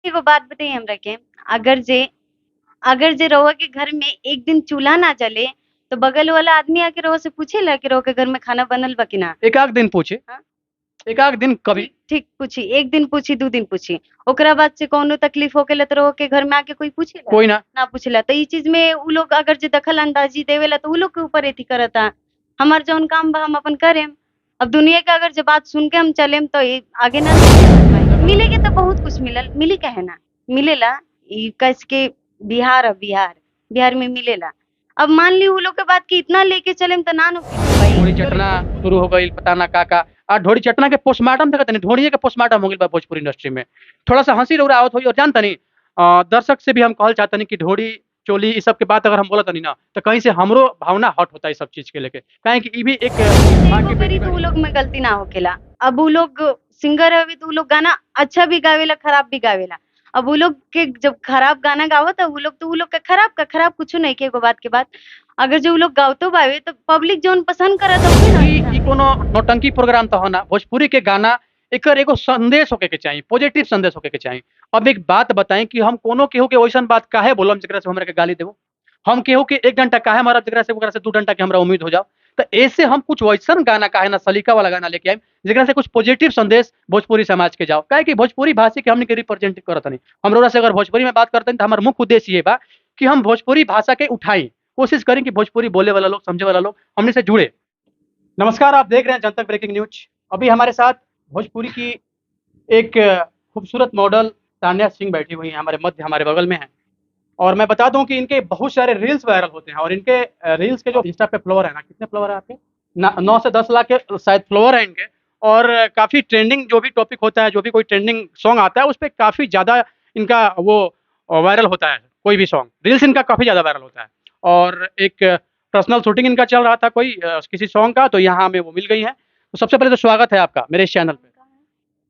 एगो बात बताई हमरा के। अगर जे रउआ के घर में एक दिन चूल्हा ना जले तो बगल वाला आदमी आके रउआ से पूछेला कि रउआ के घर में खाना बनल बा कि ना? एक आध दिन पूछे, हाँ? एक आध दिन कभी। ठीक ठीक पूछी, एक दिन पूछी, 2 दिन पूछी। ओकरा बाद से कौनो तकलीफ होखेला तो रउआ के घर में आके कोई पूछेला? कोई ना। ना पूछेला। तो ई चीज़ में उ लोग अगर जे दखल अंदाज़ी देवेला तो उ लोग के ऊपर एथी करता। हमार जौन काम बा हम अपन करेम। अब दुनिया के अगर जे बात सुन के हम चलेम तो ए आगे ना मिले के तो बहुत कुछ मिलल, मिली काहे ना? मिलेला। ई कस के बिहार ह बिहार, बिहार में मिलेला। अब मान ली उ लोग के बात के इतना लेके चलेम त ना नु भाई। ढोड़ी चटना शुरू हो गई, पता ना का। आ ढोड़ी चटना के पोस्टमार्टम देखत नहीं, ढोड़िए के पोस्टमार्टम हो गइल बा भोजपुरी इंडस्ट्री में। थोड़ा सा हंसी रउरा आवत होई और जानता नहीं, दर्शक से भी हम कहल चाहतनी कि ढोड़ी चोली ई सब के बात अगर हम बोलत नहीं ना तो कहीं से हमरो भावना हट होता है, सब चीज के लेके। काहे कि ई भी एक माँ एगो की करी बेटी तो उ बाड़ी। लोग में गलती ना होखेला। अब उ लोग सिंगर हवे तो उ लोग गाना अच्छा भी गावेला, खराब भी गावेला। अब उ लोग के जब खराब गाना गावत उ लोग के खराब का खराब कुछो नहीं के एगो बात के बात। अगर जो उ लोग गावतो बावे तो पब्लिक जौन पसंद करत उहे ना ई अच्छा। ई कोनो नौटंकी प्रोग्राम तो हो ना। भोजपुरी के गाना एकर एगो संदेश होके के चाहिए, पॉजिटिव संदेश होके के चाहिए। अब एक बात बताएं कि हम कोनो केहू के वैसन बात काहे बोलम जेकरा से हमरा के गाली देबो? हम केहू के 1 घंटा काहे मारब जेकरा से ओकरा से 2 घंटा के हमरा उम्मीद हो जाओ? तो ऐसे हम कुछ वैसन गाना काहे ना सलीका वाला गाना लेके आइम जेकरा से कुछ पॉजिटिव संदेश भोजपुरी समाज के जाओ। काहे कि भोजपुरी भाषी के हमनी के रिप्रेजेंट करतनी। हम रउरा से अगर भोजपुरी में बात करतनी तो हमार मुख्य उद्देश्य ये बा कि हम भोजपुरी भाषा के उठाई। कोशिश करें कि भोजपुरी बोले वाला लोग, समझे वाला लोग हमने से जुड़े। नमस्कार, आप देख रहे हैं जनतक ब्रेकिंग न्यूज। अभी हमारे साथ भोजपुरी की एक खूबसूरत मॉडल तान्या सिंह बैठी हुई हैं, हमारे मध्य, हमारे बगल में हैं। और मैं बता दूं कि इनके बहुत सारे रील्स वायरल होते हैं और इनके रील्स के जो इंस्टा पे फ्लोवर है ना, कितने फ्लोवर है आपके? 9 से 10 लाख के शायद फ्लोवर है इनके। और काफ़ी ट्रेंडिंग जो भी टॉपिक होता है, जो भी कोई ट्रेंडिंग सॉन्ग आता है उस पर काफ़ी ज़्यादा इनका वो वायरल होता है। कोई भी सॉन्ग रील्स इनका काफ़ी ज़्यादा वायरल होता है। और एक पर्सनल शूटिंग इनका चल रहा था कोई किसी सॉन्ग का, तो यहाँ हमें वो मिल गई है। तो सबसे पहले तो स्वागत है आपका मेरे इस चैनल पे,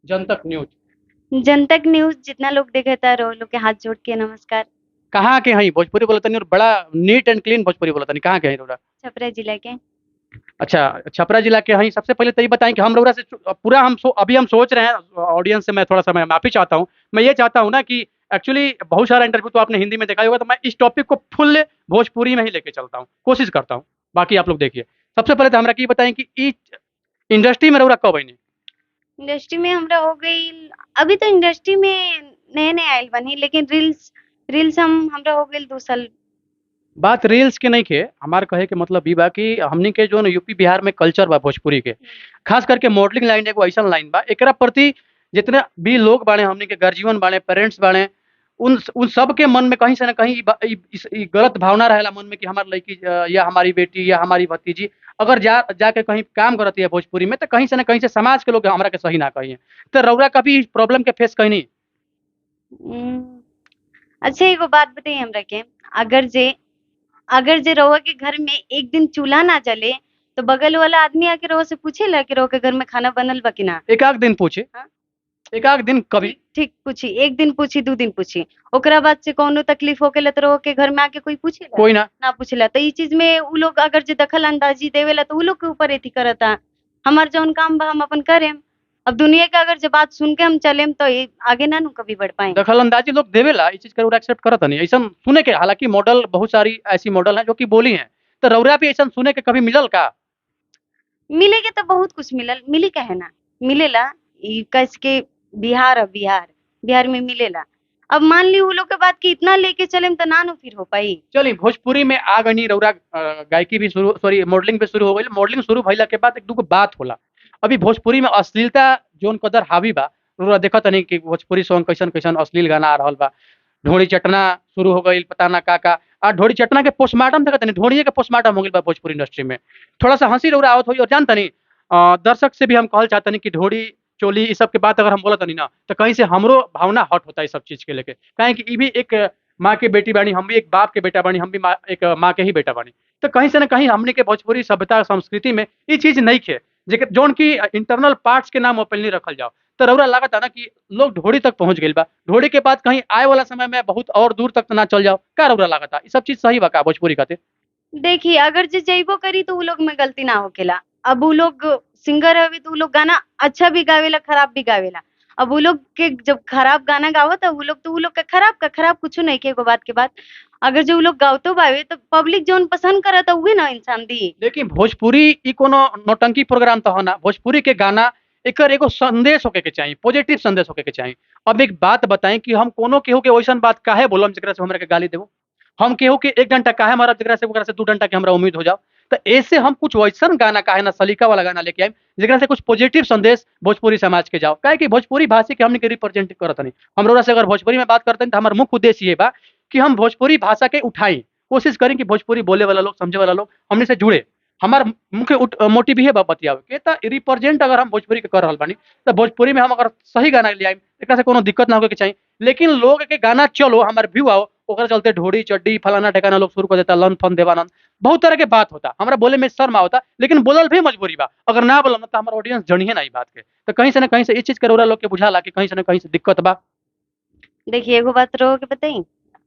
जनतक न्यूज। जनतक न्यूज़ जितना लोग देखता रहो लोग के हाथ जोड़ के नमस्कार। कहाँ के हई भोजपुरी बोलतनी और बड़ा नीट एंड क्लीन भोजपुरी बोलतनी, कहाँ के हई रउरा? छपरा जिला के। अच्छा, छपरा जिला के हई। सबसे पहले तो ये बताएं कि हम रउरा से पूरा अभी हम सोच रहे हैं, ऑडियंस से मैं थोड़ा-सा मैं माफ़ी चाहता हूँ। मैं ये चाहता हूँ ना कि एक्चुअली बहुत सारा इंटरव्यू तो आपने हिंदी में देखा ही होगा, तो मैं इस टॉपिक को फुल भोजपुरी में ही लेके चलता हूँ, कोशिश करता हूँ। बाकी आप लोग देखिए। सबसे पहले तो हमरा के ई बताएं कि ई इंडस्ट्री में रउरा कब आइनी? इंडस्ट्री में हमरा हो गई। अभी तो इंडस्ट्री में नए-नए आइल बानी लेकिन रील्स हमरा हो गइल 2 साल। बात रील्स के नइखे, हमार कहे के मतलब ई बा कि हमनी के जोन यूपी बिहार में कल्चर बा भोजपुरी के, खास करके मॉडलिंग लाइन एगो अइसन लाइन बा, एकरा प्रति जितने भी लोग बाड़े, हमनी के गार्जियन बाड़े, पेरेंट्स बाड़े, उन सब के मन में कहीं से न कहीं ई गलत भावना रहेला मन में कि हमार लड़की या हमारी बेटी या हमारी भतीजी अगर जाके कहीं काम करती है भोजपुरी में, तो कहीं से न कहीं से समाज के लोग हमरा के सही ना कहिए। तो रउरा कभी इस प्रॉब्लम के फेस कइनी? उम, अच्छा एगो बात बताई हमरा के। अगर जे रउआ के घर में एक दिन चूल्हा ना जले तो बगल वाला आदमी आके रउआ से पूछेला कि रउआ के घर में खाना बनल बा कि ना? एक आध दिन पूछे, हाँ? एक आध दिन कभी। ठीक ठीक पूछी, 1 दिन पूछी, 2 दिन पूछी। ओकरा बाद से कौनो तकलीफ होखेला तो रउआ के घर में आके कोई पूछेला? कोई ना। ना पूछेला। तो ई चीज़ में उ लोग अगर जे दखल अंदाज़ी देवेला तो उ लोग के ऊपर एथी करता। हमार जौन काम बा हम अपन करेम। अब दुनिया के अगर जे बात सुन के हम चलेम तो ए आगे ना नु कभी बढ़ पाएँ। दखल-अंदाज़ी लोग देवेला, ई चीज़ के रउरा एक्सेप्ट करत तनी। अइसन सुने के हालाँकि मॉडल बहुत सारी ऐसी मॉडल हैं जो कि बोली हैं। तो रउरा भी अइसन सुने के कभी मिलल का? मिले के तो बहुत कुछ मिलल, मिली काहे ना? मिलेला। ई कस के बिहार ह बिहार, बिहार में मिलेला। अब मान ली उ लोग के बात के इतना लेके चलेम तो ना नु फिर हो पाई। चली भोजपुरी में आ गइनी रउरा, गायकी भी शुरू, सॉरी मॉडलिंग भी शुरू हो गइल। मॉडलिंग शुरू भइला के बाद 1-2 गो बात होला। अभी भोजपुरी में अश्लीलता जोन कदर हावी बा, रउरा देखत तनी कि भोजपुरी सॉन्ग कैसन-कैसन अश्लील गाना आ रहल बा। ढोड़ी चटना शुरू हो गइल, पता ना का। ढोड़ी चटना के पोस्टमार्टम देखत तनी, ढोड़िए के पोस्टमार्टम हो गइल बा भोजपुरी इंडस्ट्री में। थोड़ा सा हँसी रउरा आवत होई और जान तनी, दर्शक से भी हम कहल चाहतनी कि ढोड़ी चोली ई सब के बात अगर हम बोलत तनी ना तो कहीं से हमरो भावना हट होता है, इस सब चीज़ के लेके। काहे कि ई भी एक माँ की बेटी बानी, हम भी एक बाप के बेटा बानी, हम भी एक माँ के ही बेटा बानी। तो कहीं से न कहीं हमनी के भोजपुरी सभ्यता संस्कृति में ई चीज़ नइखे, जेके जौन की इंटरनल पार्ट्स के नाम ओपनली रखल जाओ। तो रउरा लागता ना कि लोग ढोड़ी तक पहुँच गइल बा। ढोड़ी के बाद कहीं आए वाला समय में बहुत और दूर तक ना चल जाओ। का रउरा लागता? ई सब चीज़ सही बा का भोजपुरी खातिर? देखिए अगर जे जइबो करी तो उ लोग में गलती ना होखेला। अब उ लोग सिंगर हवे तो उ लोग गाना अच्छा भी गावेला, खराब भी गावेला। अब वो लोग के जब खराब गाना गावत वो लोग का खराब कुछ नहीं के एगो बात के बाद अगर जो वो लोग गावतो बावे तो पब्लिक जोन पसंद करत उहे ना इंसान दी। देखिए भोजपुरी ई कोनो नौटंकी प्रोग्राम तो है ना, भोजपुरी के गाना एकर एगो संदेश होके के चाहिए, पॉजिटिव संदेश होके के चाहिए। अब एक बात बताएं कि हम कोनो केहू के वैसन बात काहे बोलम जेकरा से हमरा के गाली देबो, हम केहू के 1 घंटा काहे मारब जेकरा से ओकरा से 2 घंटा के हमरा उम्मीद हो जाओ। तो ऐसे हम कुछ वैसन गाना काहे ना सलीका वाला गाना लेके आए जेकरा से कुछ पॉजिटिव संदेश भोजपुरी समाज के जाओ, काहे कि भोजपुरी भाषा के हमने के रिप्रेजेंट करत नहीं। हमरा से अगर भोजपुरी में बात करते हैं तो हमारा मुख्य उद्देश्य ये बा कि हम भोजपुरी भाषा के उठाई, कोशिश करें कि भोजपुरी बोले वाला लोग, समझे वाला लोग हमने से जुड़े। हमार मुख्य मोटिव ये बा बतियावे के त रिप्रेजेंट अगर हम भोजपुरी के कर रहल बानी तो भोजपुरी में हम अगर सही गाना ले आइम एकरा से कोनो दिक्कत ना होके के चाहिए। लेकिन लोग के गाना चलो हमार व्यू आओ ओकरा चलते ढोड़ी चड्डी फलाना ठिकाना लोग शुरू कर देता, लन फन देवानंद बहुत तरह के बात होता, हमरा बोले में शर्म होता, लेकिन बोलल भी मजबूरी बा। अगर ना बोलम तो हमारा ऑडियंस जनिए ना ई बात के, तो कहीं से ना कहीं से इस चीज के रौरा लोग के बुझाला कि कहीं से ना कहीं से दिक्कत बा। देखिए एगो बात रहो के बताई,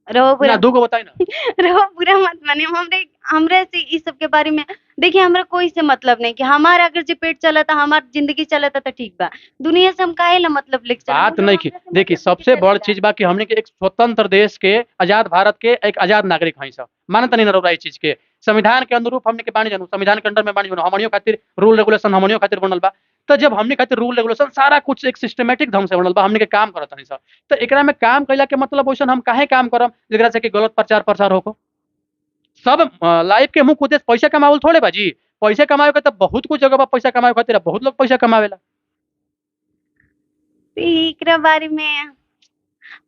रहो ना पूरा दूगो बताई ना। रहो पूरा मत माने हमरे हमरे से इस सब के बारे में। देखिए हमरा कोई से मतलब नहीं कि हमारा अगर जो पेट चलता हमार जिंदगी चलता तो ठीक बा, दुनिया से हम काहे ला मतलब लेके चलम, बात जब नहीं की हमरा से देखिए, मतलब सबसे नहीं बड़ चलेला। चीज बा कि हमने के एक स्वतंत्र देश के, आजाद भारत के एक आजाद नागरिक हई सब मानत नहीं रहा इस चीज के। संविधान के अनुरूप हमने के बानी जानू, संविधान के अंडर में बानी जानू, हमनियों खातिर रूल रेगुलेशन हमनियों खातिर बनल बा। तो जब हमने खातिर रूल रेगुलेशन सारा कुछ एक सिस्टमेटिक ढंग से बनल बा, हमने के काम करत नहीं सब। तो एकरा में काम कैला के मतलब वैसन हम काहे काम करम जेकरा से कि गलत प्रचार प्रसार होको। सब लाइफ के मुख्य उद्देश्य पैसा कमावल थोड़े बा जी। पैसा कमावे के तो बहुत कुछ जगह बा, पैसा कमावे खातिर बहुत लोग पैसा कमावेला। एकरा बारे में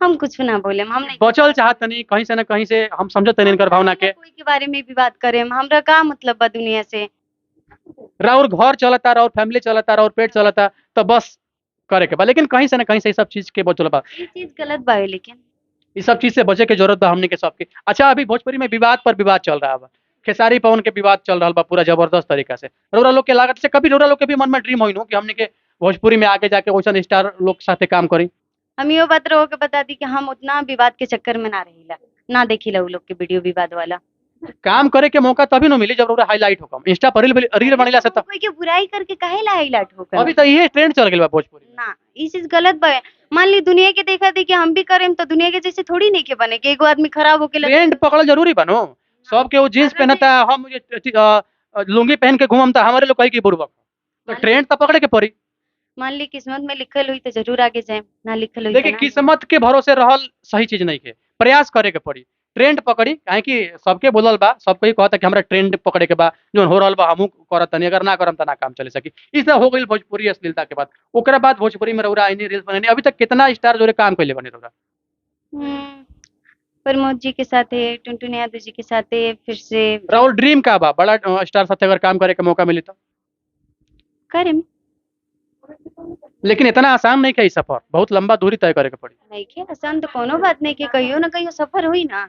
हम कुछ ना बोले, हम नहीं बचल चाहत नहीं कहीं से ना कहीं से, हम समझत नहीं इनकर भावना के। कोई के बारे में भी बात करें हमरा का मतलब बा दुनिया से। राउर घर चलता, राउर फैमिली चलता, राउर पेट चलता, तो बस करे के बा। लेकिन कहीं से ना कहीं से ये सब चीज के बचल बा, ये चीज गलत बा है लेकिन। ये सब चीज से बचे के जरूरत बा हमने के सबके। अच्छा अभी भोजपुरी में विवाद पर विवाद चल रहा बा, खेसारी पवन के विवाद चल रहा बा पूरा जबरदस्त तरीका से। रौरा लोग के लागत से कभी रौरा लोग के भी मन में ड्रीम होई नो कि हमने के भोजपुरी में आगे जाके वैसन स्टार लोग साथे काम करी। हम यो बात रहो के बता दी कि हम उतना विवाद के चक्कर में ना रहिला, ना देखिला उ लोग के वीडियो विवाद वाला। काम करे के मौका तभी न मिली जब रौरा हाईलाइट होकम, इंस्टा पर रील बनेला से। हम कोई के बुराई करके काहे ला हाईलाइट होकर। अभी तो ये ट्रेंड चल गया बा भोजपुरी में। ना ये चीज गलत बा। मान ली दुनिया के देखा दी कि हम भी करें तो दुनिया के जैसे थोड़ी नहीं के बने कि एगो आदमी खराब होके लगे। ट्रेंड पकड़ल जरूरी बनो, सबके वो जींस अगर पहनता, हम लुंगी पहन के घूमता, हमारे लोग कही की बुड़बक। तो ट्रेंड तो पकड़े के पड़ी। मान ली किस्मत में लिखल हुई तो जरूर आगे जाए, ना लिखल हुई तो देखिए ना। किस्मत के भरोसे रहल सही चीज नहीं के, प्रयास करे के पड़ी। ट्रेंड पकड़ी काहे कि सबके बोलल बा, सबको ही कहता कि हमरा ट्रेंड पकड़े के बा, जो हो रहल बा हमहू करत नहीं, अगर ना करम त ना काम चले सकी। इस तरह हो गई भोजपुरी अश्लीलता के बाद। ओकरा बाद भोजपुरी में रौरा आईनी रील्स बनेनी, अभी तक कितना स्टार जोरे काम कैले बने रौरा। हम्म, प्रमोद जी के साथ है, टुनटुन यादव जी के साथ है, फिर से राहुल ड्रीम का बा बड़ा स्टार साथ अगर काम करे के मौका मिली तो। करें। लेकिन इतना आसान नहीं है सफर, बहुत लंबा दूरी तय करे के पड़ी। नहीं के आसान तो कोनो बात नहीं के, कहियो ना कहियो सफर हुई ना।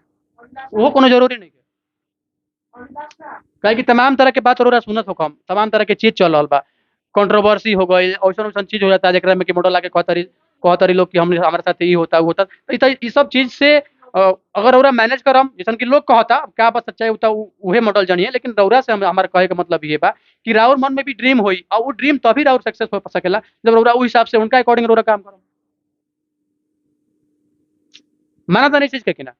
वो कोनो जरूरी नहीं है, काहे कि तमाम तरह के बात रौरा सुनत हो कम, तमाम तरह के चीज चल रहल बा। कंट्रोवर्सी हो गई, औसन औसन चीज हो जाता है जेकरा में कि मॉडल आके कहतरी लोग कि हम हमारे साथ ये होता वो होता। तो ई सब चीज से अगर रौरा मैनेज करम जैसन कि लोग कहता, अब क्या बात सच्चाई होता उहे मॉडल जानिए। लेकिन रौरा से हमारे कहे का मतलब ये बा कि राउर मन में भी ड्रीम होई, और वो ड्रीम तभी राउर सक्सेस हो सकेला जब रौरा उस हिसाब से उनका अकॉर्डिंग रौरा काम करो। माना था नहीं चीज के कि ना।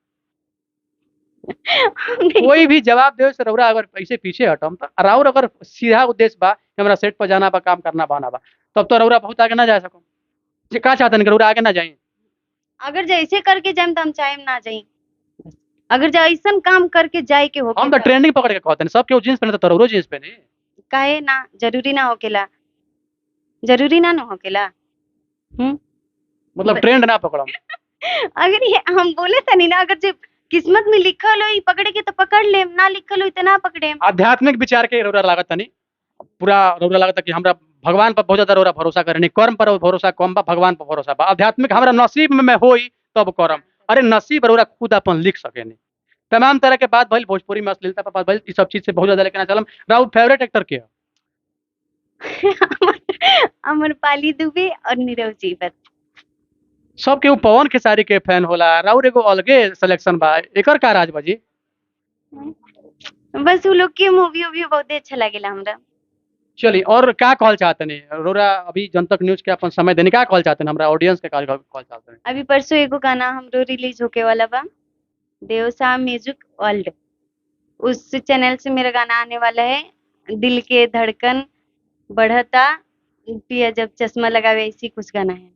कोई भी जवाब दे से रौरा अगर ऐसे पीछे हटम तो राउर अगर सीधा उद्देश्य बा कि हमरा सेट पर जाना बा, काम करना बाना बा, तब तो रौरा बहुत आगे ना जा सकम। जे का चाहतन कि रौरा आगे ना जाई। अगर जैसे करके जाए तो हम चाहे ना जाए, अगर जैसन काम करके जाए के हो हम तो ट्रेंडिंग पकड़ के कहते हैं, सब केहू जींस पहने तो रौरो जींस पहने। काहे ना, जरूरी ना होकेला, जरूरी ना होकेला। मतलब ट्रेंड ना पकड़म। अगर ये हम बोले तनी ना, अगर जो किस्मत में लिखल हो पकड़े के तो पकड़ ले, ना लिखल हो तो ना पकड़े। आध्यात्मिक विचार के रौरा लागत नहीं, पूरा रौरा लागत कि हमरा भगवान पर बहुत ज्यादा रौरा भरोसा करे नहीं, कर्म पर भरोसा कम बा, भगवान पर भरोसा बा। आध्यात्मिक हमरा नसीब में होई तब करम, अरे नसीब रौरा खुद अपन लिख सके नहीं। तमाम तरह के बात भइल, भोजपुरी में अश्लीलता पर बात भइल, इस सब चीज से बहुत ज्यादा लेके ना चलम। राउर फेवरेट एक्टर के अमरपाली दुबे और नीरव जीवत। सब केहू पवन खेसारी के फैन होला, राउर एगो अलगे सिलेक्शन बा, एकर का राज बाजी। बस वो लोग की मूवी वूवी बहुत अच्छा लगेला हमरा। चलिए और क्या कहल चाहते हैं रोरा अभी जनतक न्यूज के अपन समय देने क्या कहल चाहते हैं हमरा ऑडियंस के कहल चाहते हैं। अभी परसों एगो गाना हमरो रिलीज होके वाला बा, देवसा म्यूजिक वर्ल्ड, उस चैनल से मेरा गाना आने वाला है। दिल के धड़कन बढ़ता, पिया जब चश्मा लगावे, ऐसी कुछ गाना है।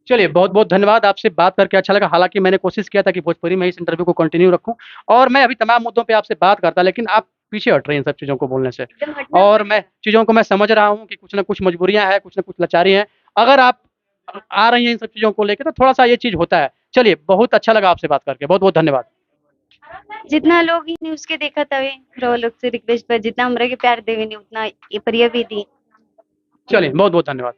चलिए बहुत बहुत धन्यवाद, आपसे बात करके अच्छा लगा। हालांकि मैंने कोशिश किया था कि भोजपुरी में इस इंटरव्यू को कंटिन्यू रखूं और मैं अभी तमाम मुद्दों पे आपसे बात करता, लेकिन आप पीछे हट रही हैं इन सब चीज़ों को बोलने से। एकदम हटना और पड़ेगा। मैं चीज़ों को मैं समझ रहा हूँ कि कुछ ना कुछ मजबूरियां हैं, कुछ ना कुछ लाचारी हैं। अगर आप आ रही हैं इन सब चीज़ों को लेकर तो थोड़ा सा ये चीज़ होता है। चलिए बहुत अच्छा लगा आपसे बात करके, बहुत बहुत धन्यवाद। जितना लोग ही न्यूज के देखा तवे रो लोग से रिक्वेस्ट पर, जितना हमरा के प्यार देवे नहीं उतना ये परिया भी दी। चलिए बहुत बहुत धन्यवाद।